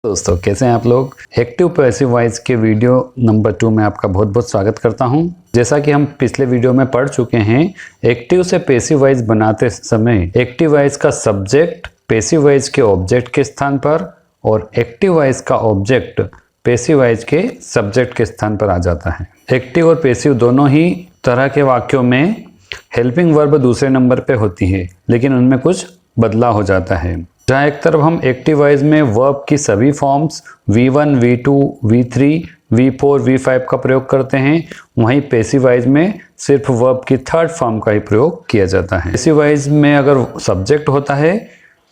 दोस्तों कैसे हैं आप लोग। एक्टिव पैसिव वॉइस के वीडियो नंबर 2 में आपका बहुत बहुत स्वागत करता हूं। जैसा कि हम पिछले वीडियो में पढ़ चुके हैं, एक्टिव से पैसिव वॉइस बनाते समय एक्टिव वॉइस का सब्जेक्ट पैसिव वॉइस के ऑब्जेक्ट के स्थान पर और एक्टिव वॉइस का ऑब्जेक्ट पैसिव वॉइस के सब्जेक्ट के स्थान पर आ जाता है। एक्टिव और पैसिव दोनों ही तरह के वाक्यों में हेल्पिंग वर्ब दूसरे नंबर पे होती है, लेकिन उनमें कुछ बदलाव हो जाता है। जहाँ एक तरफ हम एक्टिव वॉइस में वर्ब की सभी forms V1, V2, V3, V4, V5 का प्रयोग करते हैं, वहीं पैसिव वॉइस में सिर्फ वर्ब की थर्ड फॉर्म का ही प्रयोग किया जाता है। पैसिव वॉइस में अगर सब्जेक्ट होता है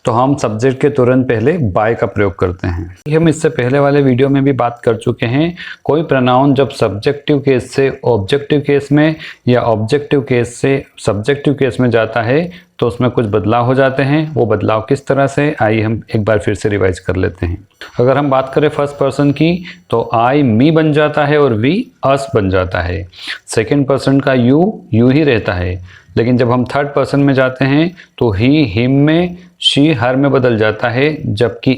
तो हम सब्जेक्ट के तुरंत पहले बाय का प्रयोग करते हैं। हम इससे पहले वाले वीडियो में भी बात कर चुके हैं। कोई प्रोनाउन जब सब्जेक्टिव केस से ऑब्जेक्टिव केस में या ऑब्जेक्टिव केस से सब्जेक्टिव केस में जाता है तो उसमें कुछ बदलाव हो जाते हैं। वो बदलाव किस तरह से, आइए हम एक बार फिर से रिवाइज कर लेते हैं। अगर हम बात करें फर्स्ट पर्सन की तो आई मी बन जाता है और वी अस बन जाता है। सेकेंड पर्सन का यू ही रहता है, लेकिन जब हम थर्ड पर्सन में जाते हैं तो ही हिम में, शी हर में बदल जाता है, जबकि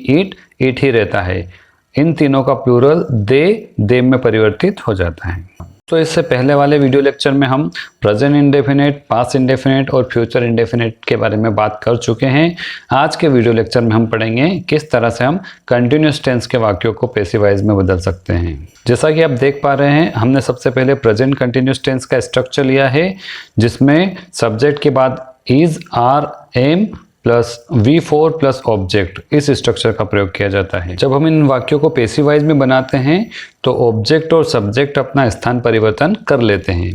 इट ही रहता है। इन तीनों का प्लूरल दे देम में परिवर्तित हो जाता है। तो इससे पहले वाले वीडियो लेक्चर में हम प्रेजेंट इंडेफिनिट, पास्ट इंडेफिनिट और फ्यूचर इंडेफिनिट के बारे में बात कर चुके हैं। आज के वीडियो लेक्चर में हम पढ़ेंगे किस तरह से हम कंटिन्यूअस टेंस के वाक्यों को पैसिव वॉइस में बदल सकते हैं। जैसा कि आप देख पा रहे हैं, हमने सबसे पहले प्रेजेंट कंटिन्यूअस टेंस का स्ट्रक्चर लिया है, जिसमें सब्जेक्ट के बाद is, are, am plus V4 plus object, इस स्ट्रक्चर का प्रयोग किया जाता है। जब हम इन वाक्यों को पैसिव वॉइस में बनाते हैं तो ऑब्जेक्ट और सब्जेक्ट अपना स्थान परिवर्तन कर लेते हैं।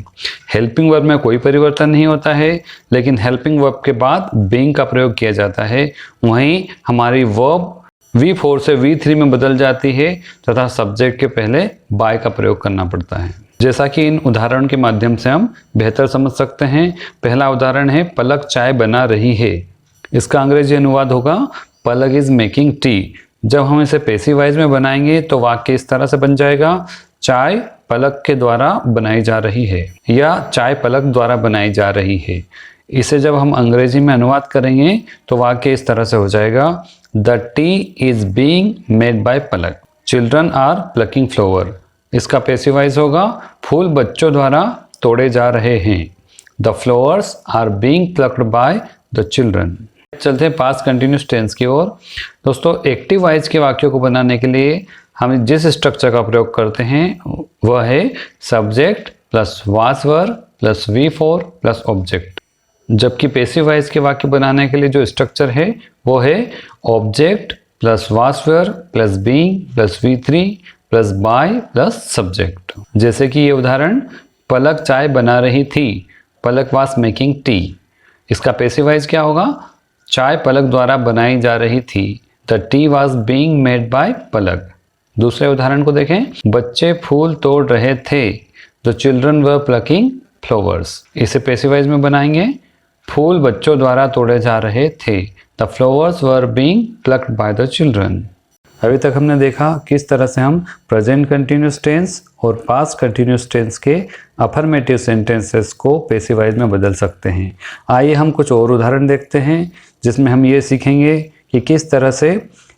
हेल्पिंग वर्ब में कोई परिवर्तन नहीं होता है, लेकिन हेल्पिंग वर्ब के बाद बीइंग का प्रयोग किया जाता है। वहीं हमारी वर्ब V4 से V3 में बदल जाती है तथा सब्जेक्ट के पहले बाय का प्रयोग करना पड़ता है। जैसा कि इन उदाहरण के माध्यम से हम बेहतर समझ सकते हैं। पहला उदाहरण है, पलक चाय बना रही है। इसका अंग्रेजी अनुवाद होगा पलक इज मेकिंग टी। जब हम इसे पैसिव वॉइस में बनाएंगे तो वाक्य इस तरह से बन जाएगा, चाय पलक के द्वारा बनाई जा रही है या चाय पलक द्वारा बनाई जा रही है। इसे जब हम अंग्रेजी में अनुवाद करेंगे तो वाक्य इस तरह से हो जाएगा, the tea is being made by Palak, children are plucking flower. इसका पैसिव वॉइस होगा, फूल बच्चों द्वारा तोड़े जा रहे हैं, the flowers are being plucked by the children. चलते हैं पास्ट कंटिन्यूअस टेंस की ओर। दोस्तों, एक्टिव वॉइस के वाक्यों को बनाने के लिए हम जिस स्ट्रक्चर का प्रयोग करते हैं वह है subject plus was verb plus V4 plus object. जबकि पैसिव वॉइस के वाक्य बनाने के लिए जो स्ट्रक्चर है वो है object plus was verb plus being plus V3 plus by plus subject. जैसे कि ये उदाहरण, पलक चाय बना रही थी, पलक वाज मेकिंग टी। इसका पैसिव वॉइस क्या होगा, चाय पलक द्वारा बनाई जा रही थी, the tea was being made by Palak. दूसरे उदाहरण को देखें, बच्चे फूल तोड़ रहे थे, the children were plucking flowers. इसे पैसिव वॉइस में बनाएंगे, फूल बच्चों द्वारा तोड़े जा रहे थे, the flowers were being plucked by the children. अभी तक हमने देखा किस तरह से हम प्रेजेंट कंटिन्यूअस टेंस और पास्ट कंटिन्यूअस टेंस के अफर्मेटिव सेंटेंसेस को पैसिव वॉइस में बदल सकते हैं। आइए हम कुछ और उदाहरण देखते हैं जिसमें हम ये सीखेंगे कि किस तरह से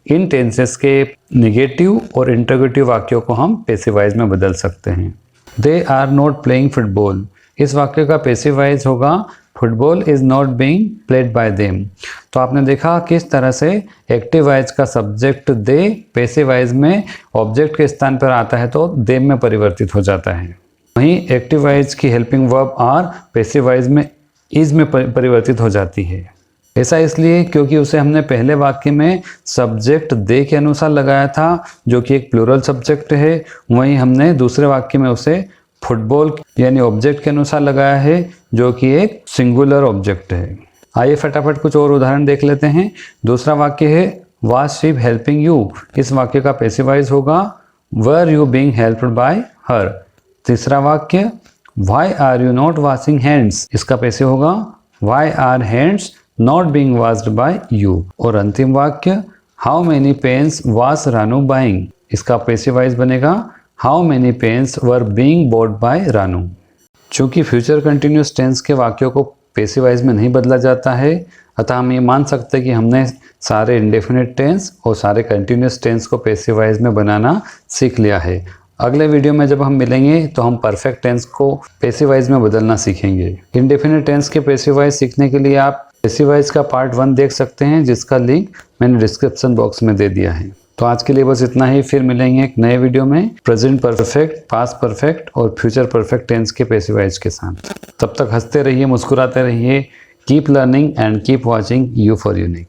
इन टेंसेस के नेगेटिव और इंटरोगेटिव वाक्यों को हम पैसिव वॉइस में बदल सकते हैं। They are not playing football. इस वाक्य का पैसिव वॉइस होगा, football is not being played by them. तो आपने देखा किस तरह से एक्टिव वॉइस का सब्जेक्ट दे पैसिव वॉइस में ऑब्जेक्ट के स्थान पर आता है तो देम में परिवर्तित हो जाता है। वहीं एक्टिव वॉइस की helping verb are passive voice में इज में परिवर्तित हो जाती है। ऐसा इसलिए क्योंकि उसे हमने पहले वाक्य में सब्जेक्ट दे के अनुसार लगाया था, जो कि एक प्लूरल सब्जेक्ट है। वहीं हमने दूसरे वाक्य में उसे फुटबॉल यानी ऑब्जेक्ट के अनुसार लगाया है, जो कि एक सिंगुलर ऑब्जेक्ट है। आइए फटाफट कुछ और उदाहरण देख लेते हैं। दूसरा वाक्य है, वाज शी हेल्पिंग यू। इस वाक्य का पैसिव वॉइस होगा, were you being helped by her. तीसरा वाक्य, why are you not washing hands. इसका पैसिव होगा, why are hands not being washed by you. और अंतिम वाक्य, how many pens was Ranu buying. इसका पैसिव वॉइस बनेगा, how many pens were being bought by Ranu. चूंकि फ्यूचर कंटिन्यूअस टेंस के वाक्यों को पैसिव वॉइस में नहीं बदला जाता है, अतः हम ये मान सकते हैं कि हमने सारे इंडेफिनिट टेंस और सारे कंटिन्यूस टेंस को पैसिव वॉइस में बनाना सीख लिया है। अगले वीडियो में जब हम मिलेंगे तो हम परफेक्ट टेंस को पैसिव वॉइस में बदलना सीखेंगे। इंडेफिनिट टेंस के पैसिव वॉइस सीखने के लिए आप पैसिव वॉइस का पार्ट 1 देख सकते हैं, जिसका लिंक मैंने डिस्क्रिप्शन बॉक्स में दे दिया है। तो आज के लिए बस इतना ही, फिर मिलेंगे एक नए वीडियो में प्रेजेंट परफेक्ट, पास्ट परफेक्ट और फ्यूचर परफेक्ट टेंस के पैसिव वॉइस के साथ। तब तक हंसते रहिए, मुस्कुराते रहिए। Keep learning and keep watching you for unique.